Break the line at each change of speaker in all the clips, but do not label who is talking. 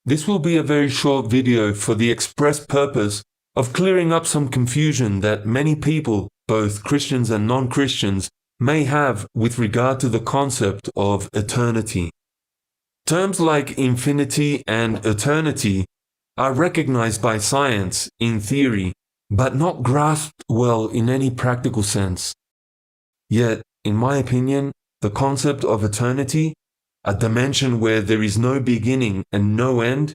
This will be a very short video for the express purpose of clearing up some confusion that many people, both Christians and non-Christians, may have with regard to the concept of eternity. Terms like infinity and eternity are recognized by science in theory, but not grasped well in any practical sense. Yet, in my opinion, the concept of eternity, a dimension where there is no beginning and no end,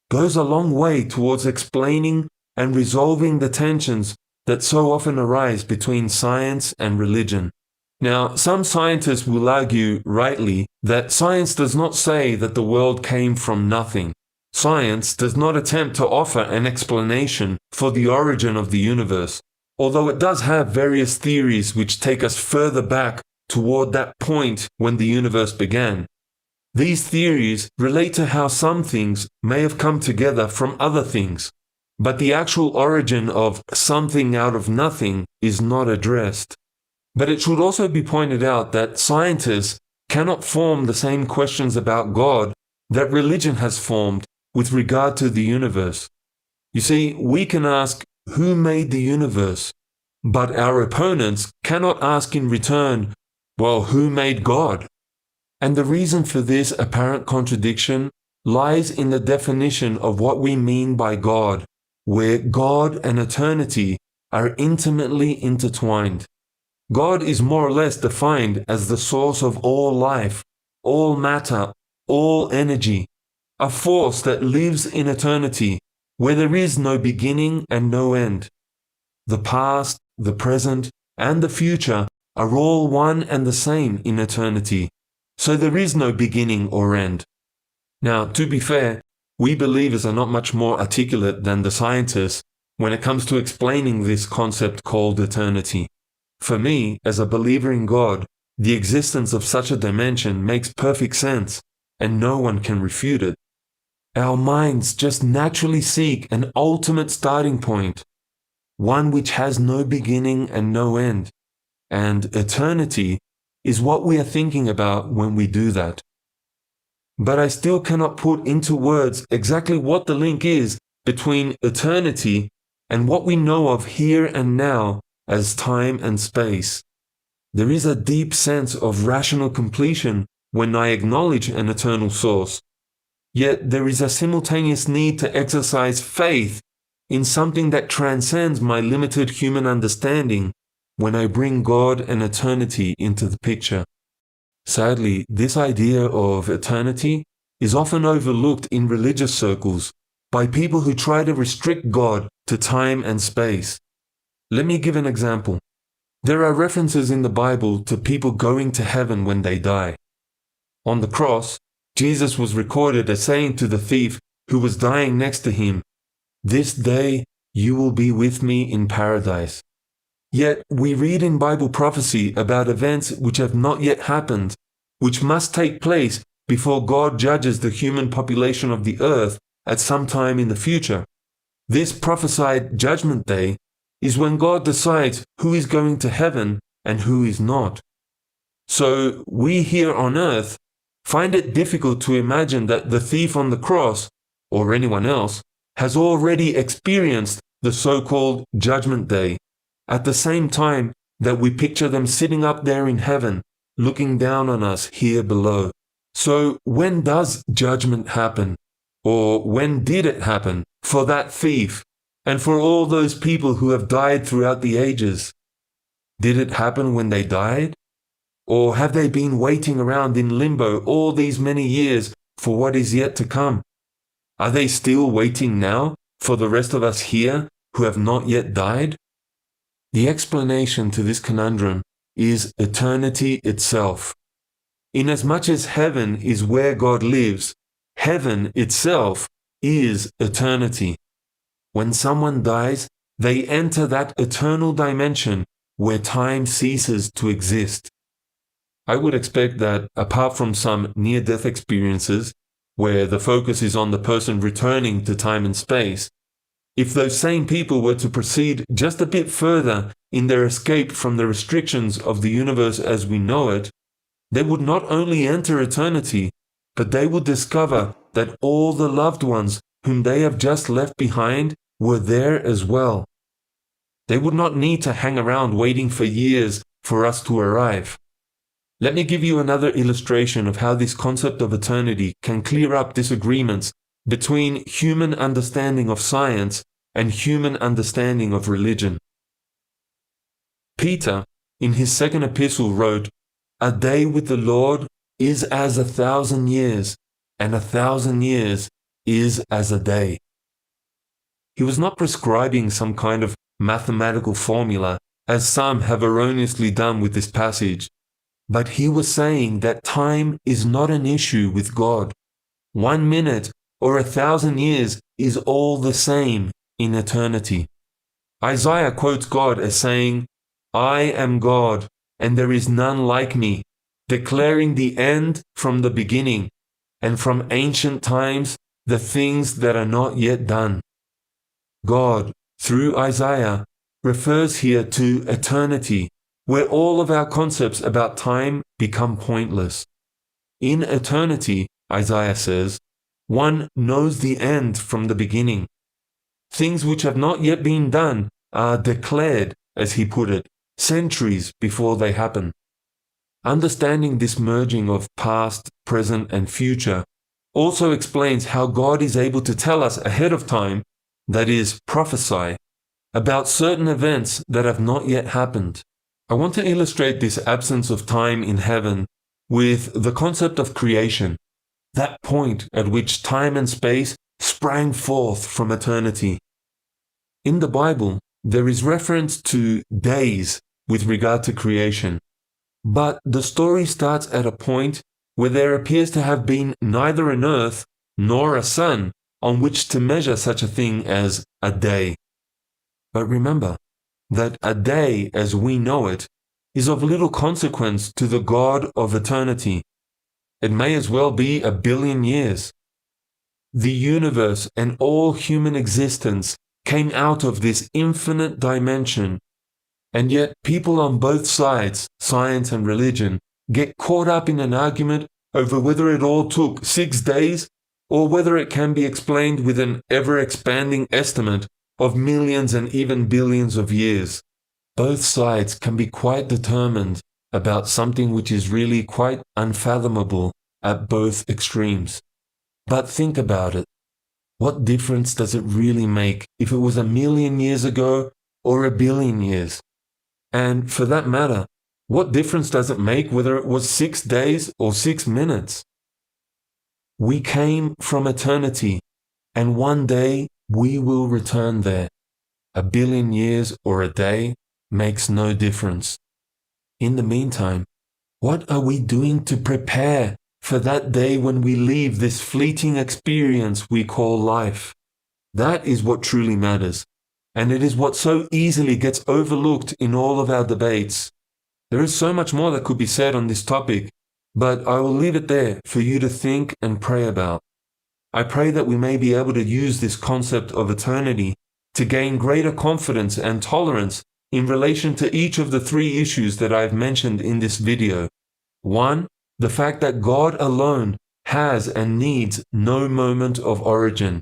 goes a long way towards explaining and resolving the tensions that so often arise between science and religion. Now, some scientists will argue, rightly, that science does not say that the world came from nothing. Science does not attempt to offer an explanation for the origin of the universe, although it does have various theories which take us further back toward that point when the universe began. These theories relate to how some things may have come together from other things, but the actual origin of something out of nothing is not addressed. But it should also be pointed out that scientists cannot form the same questions about God that religion has formed with regard to the universe. You see, we can ask, who made the universe? But our opponents cannot ask in return, well, who made God? And the reason for this apparent contradiction lies in the definition of what we mean by God, where God and eternity are intimately intertwined. God is more or less defined as the source of all life, all matter, all energy, a force that lives in eternity, where there is no beginning and no end. The past, the present, and the future are all one and the same in eternity, so there is no beginning or end. Now, to be fair, we believers are not much more articulate than the scientists when it comes to explaining this concept called eternity. For me, as a believer in God, the existence of such a dimension makes perfect sense, and no one can refute it. Our minds just naturally seek an ultimate starting point, one which has no beginning and no end, and eternity is what we are thinking about when we do that. But I still cannot put into words exactly what the link is between eternity and what we know of here and now as time and space. There is a deep sense of rational completion when I acknowledge an eternal source, yet there is a simultaneous need to exercise faith in something that transcends my limited human understanding when I bring God and eternity into the picture. Sadly, this idea of eternity is often overlooked in religious circles by people who try to restrict God to time and space. Let me give an example. There are references in the Bible to people going to heaven when they die. On the cross, Jesus was recorded as saying to the thief who was dying next to him, "This day you will be with me in paradise." Yet we read in Bible prophecy about events which have not yet happened, which must take place before God judges the human population of the earth at some time in the future. This prophesied judgment day is when God decides who is going to heaven and who is not. So we here on earth find it difficult to imagine that the thief on the cross, or anyone else, has already experienced the so-called judgment day, at the same time that we picture them sitting up there in heaven, looking down on us here below. So when does judgment happen? Or when did it happen for that thief and for all those people who have died throughout the ages? Did it happen when they died? Or have they been waiting around in limbo all these many years for what is yet to come? Are they still waiting now for the rest of us here who have not yet died? The explanation to this conundrum is eternity itself. Inasmuch as heaven is where God lives, heaven itself is eternity. When someone dies, they enter that eternal dimension where time ceases to exist. I would expect that, apart from some near-death experiences, where the focus is on the person returning to time and space, if those same people were to proceed just a bit further in their escape from the restrictions of the universe as we know it, they would not only enter eternity, but they would discover that all the loved ones whom they have just left behind were there as well. They would not need to hang around waiting for years for us to arrive. Let me give you another illustration of how this concept of eternity can clear up disagreements between human understanding of science and human understanding of religion. Peter, in his second epistle, wrote, "A day with the Lord is as 1,000 years, and 1,000 years is as a day." He was not prescribing some kind of mathematical formula, as some have erroneously done with this passage, but he was saying that time is not an issue with God. 1 minute or 1,000 years is all the same in eternity. Isaiah quotes God as saying, "I am God, and there is none like me, declaring the end from the beginning, and from ancient times the things that are not yet done." God, through Isaiah, refers here to eternity, where all of our concepts about time become pointless. In eternity, Isaiah says, one knows the end from the beginning. Things which have not yet been done are declared, as he put it, centuries before they happen. Understanding this merging of past, present, and future also explains how God is able to tell us ahead of time, that is, prophesy, about certain events that have not yet happened. I want to illustrate this absence of time in heaven with the concept of creation, that point at which time and space sprang forth from eternity. In the Bible, there is reference to days with regard to creation, but the story starts at a point where there appears to have been neither an earth nor a sun on which to measure such a thing as a day. But remember that a day as we know it is of little consequence to the God of eternity. It may as well be 1 billion years. The universe and all human existence came out of this infinite dimension, and yet people on both sides, science and religion, get caught up in an argument over whether it all took 6 days or whether it can be explained with an ever-expanding estimate of millions and even billions of years. Both sides can be quite determined about something which is really quite unfathomable at both extremes. But think about it. What difference does it really make if it was 1 million years ago or 1 billion years? And for that matter, what difference does it make whether it was 6 days or 6 minutes? We came from eternity, and one day we will return there. 1 billion years or a day makes no difference. In the meantime, what are we doing to prepare for that day when we leave this fleeting experience we call life? That is what truly matters, and it is what so easily gets overlooked in all of our debates. There is so much more that could be said on this topic, but I will leave it there for you to think and pray about. I pray that we may be able to use this concept of eternity to gain greater confidence and tolerance in relation to each of the 3 issues that I have mentioned in this video. 1. The fact that God alone has and needs no moment of origin.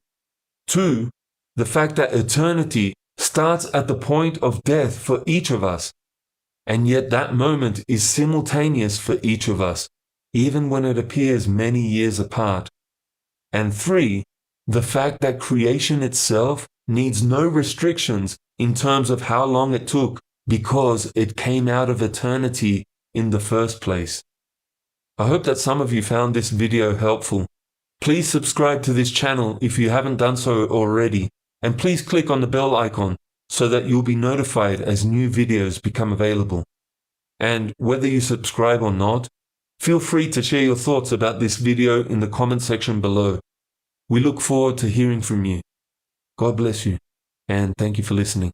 2. The fact that eternity starts at the point of death for each of us, and yet that moment is simultaneous for each of us, even when it appears many years apart. And 3. The fact that creation itself needs no restrictions in terms of how long it took because it came out of eternity in the first place. I hope that some of you found this video helpful. Please subscribe to this channel if you haven't done so already, and please click on the bell icon so that you'll be notified as new videos become available. And whether you subscribe or not, feel free to share your thoughts about this video in the comment section below. We look forward to hearing from you. God bless you, and thank you for listening.